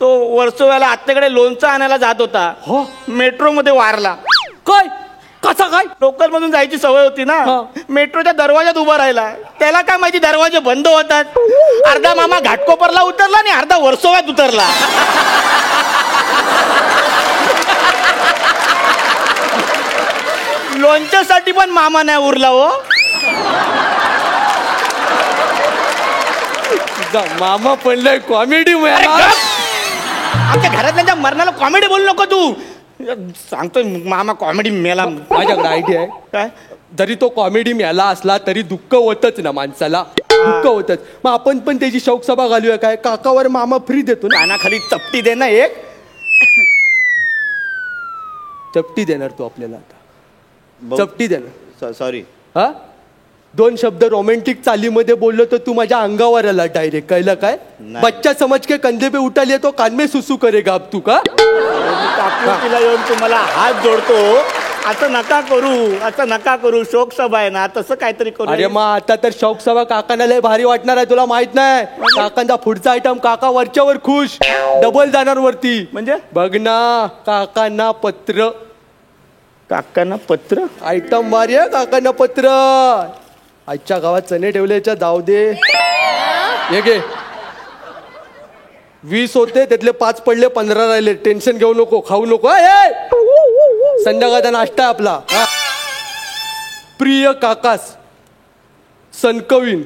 तो वर्सोव्याला आत्याकडे लोणचं आणायला जात होता. हो. मेट्रो मध्ये वारला. काय कसा काय. लोकल मधून जायची सवय होती ना, मेट्रोच्या दरवाजात उभा राहिला. त्याला काय माहिती दरवाजे बंद होतात. अर्धा मामा घाटकोपरला उतरला आणि अर्धा वर्सोव्यात उतरला. लोणच्यासाठी पण मामा नाही उरला हो. मामा पडलाय कॉमेडी. अरे गप! आमच्या घरातल्या मरणाला कॉमेडी बोलू नको तू. सांगतोय मामा कॉमेडी मेला. माझ्याकडे आयडिया आहे. काय. जरी तो कॉमेडी मिळाला असला तरी दुःख होतच ना माणसाला. दुःख होतच. मग आपण पण त्याची शौक सभा घालूया काय. काकावर मामा फ्री देतो ना. कानाखाली चपटी दे ना एक. चपटी देणार तू आपल्याला आता. चपटी देणार. सॉरी. हा 2 शब्द रोमॅन्टिक चालीमध्ये बोललो तर तू माझ्या अंगावर आला डायरेक्ट. कळलं काय? बच्चा समज के कंधे पे उठा लिया तो कान में सुसू करेगा अब तू का? तिला येऊन तुम्हाला हात जोडतो. असं नका करू शोक सभा आहे ना, तसं काहीतरी करू. अरे मग आता तर शौक सभा काकांना लय भारी वाटणार आहे. तुला माहित नाही काकांचा पुढचा आयटम काका वरच्यावर खुश डबल जाणार वरती. म्हणजे बघ ना काकांना पत्र. काकांना पत्र आयटम भारी आहे काकांना पत्र. आजच्या गावात चणे ठेवल्याच्या जाऊ दे. हे घे 20 होते त्यातले 5 पडले 15 राहिले. टेन्शन घेऊ नको खाऊ नको. संध्याकाळचा नाश्ता आपला. प्रिय काकास सनकवीन.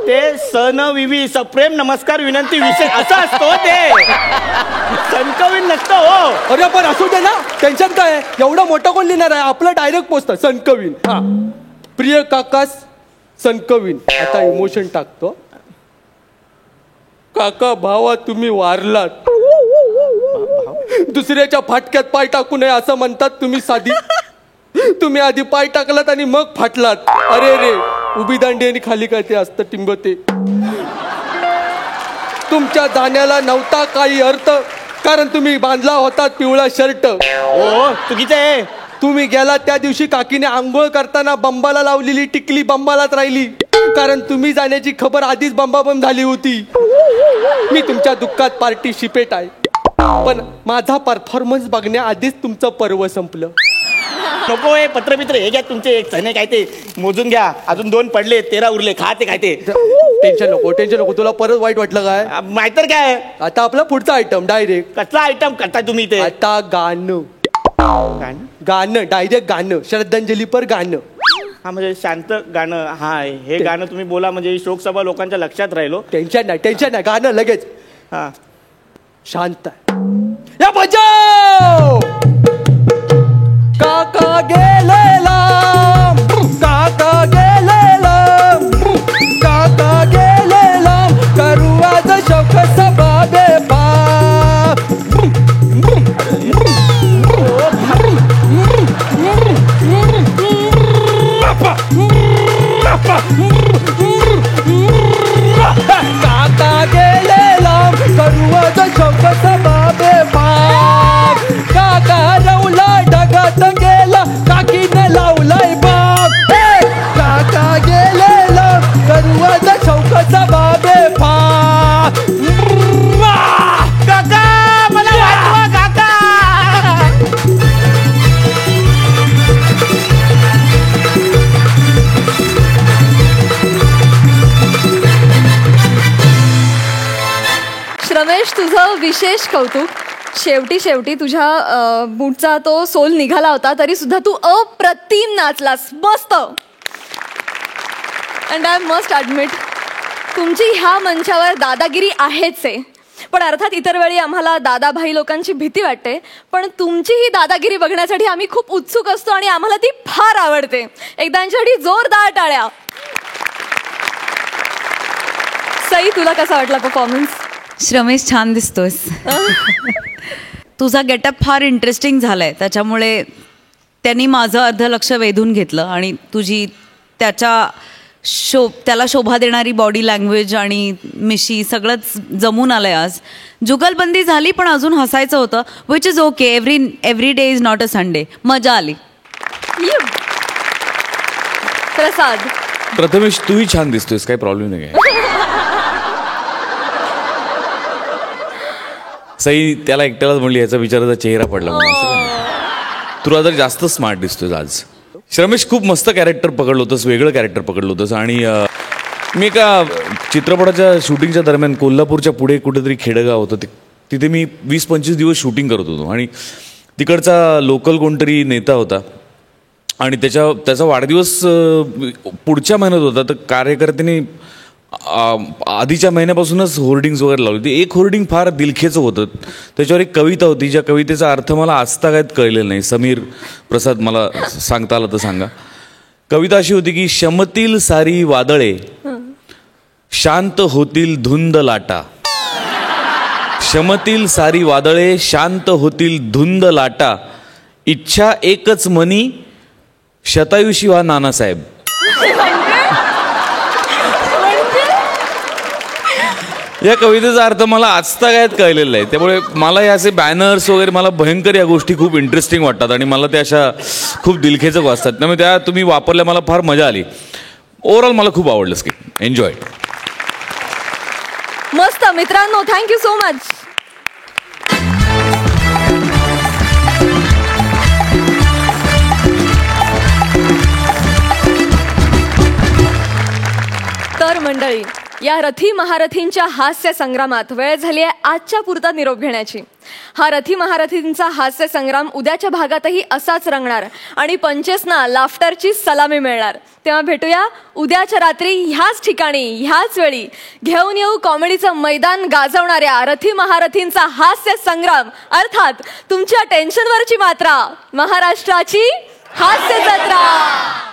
ते सन विवी सप्रेम नमस्कार विनंती विषय असं असतो ते. सनकवीन नसतं हो. अरे पण असू दे ना टेन्शन काय. एवढा मोठा कोण लिहिणार आहे. आपलं डायरेक्ट पोचतं सनकवीन. हा प्रिय काकास सनकवीन. आता इमोशन टाकतो. काका भावा तुम्ही वारलात. दुसऱ्याच्या फाटक्यात पाय टाकू नये असं म्हणतात तुम्ही. तुम्ही आधी पाय टाकलात आणि मग फाटलात. अरे रे उभी दांडी आणि खाली काय ते असतं टिंबते. तुमच्या जाण्याला नव्हता काही अर्थ कारण तुम्ही बांधला होता पिवळा शर्ट. हो चुकीचं आहे. तुम्ही गेला त्या दिवशी काकीने आंघोळ करताना बंबाला लावलेली टिकली बंबालाच राहिली कारण तुम्ही जाण्याची खबर आधीच बंबाबंब झाली होती. मी तुमच्या दुःखात पार्टिसिपेट आहे पण माझा परफॉर्मन्स बघण्याआधीच तुमचं पर्व संपलं. नको हे पत्रमित्र हे घ्या तुमचे एक चणे काय ते मोजून घ्या. अजून 2 पडले 13 उरले. खा ते काय ते. टेन्शन नको. तुला परत वाईट वाटलं काय? नाहीतर काय. आता आपला पुढचा आयटम डायरेक्ट. कसला आयटम करताय तुम्ही ते? आता गाणं डायरेक्ट गाणं. श्रद्धांजली पर गाणं. हा म्हणजे शांत गाणं. हा हे गाणं तुम्ही बोला म्हणजे शोकसभा लोकांच्या लक्षात राहिलो. टेन्शन नाही गाणं लगेच. हा शांत या बजाव. काका गेलेला काका गेलेला करू आज शौक सभा बेबाप. काका गेलेला करू आज शौक सभा बेबाप. काका रवला ढगात गेला काकीने लावलाय बाप. काका गेलेला करू आज शौक सभा बेबाप. काका मला वाचवा काका. श्रमेश तुझं विशेष कौतुक. शेवटी तुझ्या बूटचा तो सोल निघाला होता तरी सुद्धा तू अप्रतिम नाचलास. मस्त. अँड आय मस्ट ॲडमिट तुमची ह्या मंचावर दादागिरी आहेच आहे पण अर्थात इतर वेळी आम्हाला दादाभाई लोकांची भीती वाटते पण तुमची ही दादागिरी बघण्यासाठी आम्ही खूप उत्सुक असतो आणि आम्हाला ती फार आवडते. एकदा यांच्यासाठी जोरदार टाळ्या. सई तुला कसा वाटला परफॉर्मन्स? श्रमेश छान दिसतोस. तुझा गेटअप फार इंटरेस्टिंग झालाय त्याच्यामुळे त्यांनी माझं अर्ध लक्ष वेधून घेतलं आणि तुझी त्याला शोभा देणारी बॉडी लँग्वेज आणि मिशी सगळंच जमून आलंय. आज जुगलबंदी झाली पण अजून हसायचं होतं which is okay. Every day is not a Sunday. मजा आली. प्रसाद प्रथमेश तूही छान दिसतोयस काही प्रॉब्लेम नाही काय. सई त्याला एकट्यालाच म्हणली याचा विचाराचा चेहरा पडला म्हणून. तुला जर जास्त स्मार्ट दिसतोय आज. श्रमेश खूप मस्त कॅरेक्टर पकडलं होतंस. वेगळं कॅरेक्टर पकडलं होतंस. आणि मी एका चित्रपटाच्या शूटिंगच्या दरम्यान कोल्हापूरच्या पुढे कुठेतरी खेडेगाव होतं तिथे मी 20-25 दिवस शूटिंग करत होतो आणि तिकडचा लोकल कोणतरी नेता होता आणि त्याचा वाढदिवस पुढच्या महिन्यात होता. तर कार्यकर्त्यांनी आधीच्या महिन्यापासूनच होर्डिंग्स वगैरे लावली होती. एक होर्डिंग फार दिलखेचं होतं. त्याच्यावर एक कविता होती ज्या कवितेचा अर्थ मला आजतागायत कळलेला नाही. समीर प्रसाद मला सांगता आलं तर सांगा. कविता अशी होती की शमतील सारी वादळे शांत होतील धुंद लाटा शमतील सारी वादळे, शांत होतील धुंद लाटा, इच्छा एकच मनी, शतायुषी व्हा नानासाहेब. या कवितेचा अर्थ मला आजतागायत कळलेला आहे, त्यामुळे मला हे असे बॅनर्स वगैरे मला भयंकर या गोष्टी खूप इंटरेस्टिंग वाटतात आणि मला त्या अशा खूप दिलखेचक वाटतात. त्यामुळे त्या तुम्ही वापरल्या, मला फार मजा आली. ओव्हरऑल मला खूप आवडलं स्किट. एन्जॉय. मस्त मित्रांनो, थँक्यू सो मच. तर मंडळी, या रथी महारथींच्या हास्य संग्रामात वेळ झाली आहे आजच्या पुरता निरोप घेण्याची. हा रथी महारथींचा हास्य संग्राम उद्याच्या भागातही असाच रंगणार आणि पंचेसना लाफ्टरची सलामी मिळणार. तेव्हा भेटूया उद्याच्या रात्री ह्याच ठिकाणी ह्याच वेळी. घेऊन येऊ कॉमेडीचं मैदान गाजवणाऱ्या रथी महारथींचा हास्य संग्राम, अर्थात तुमच्या टेन्शनवरची मात्रा, महाराष्ट्राची हास्य जत्रा.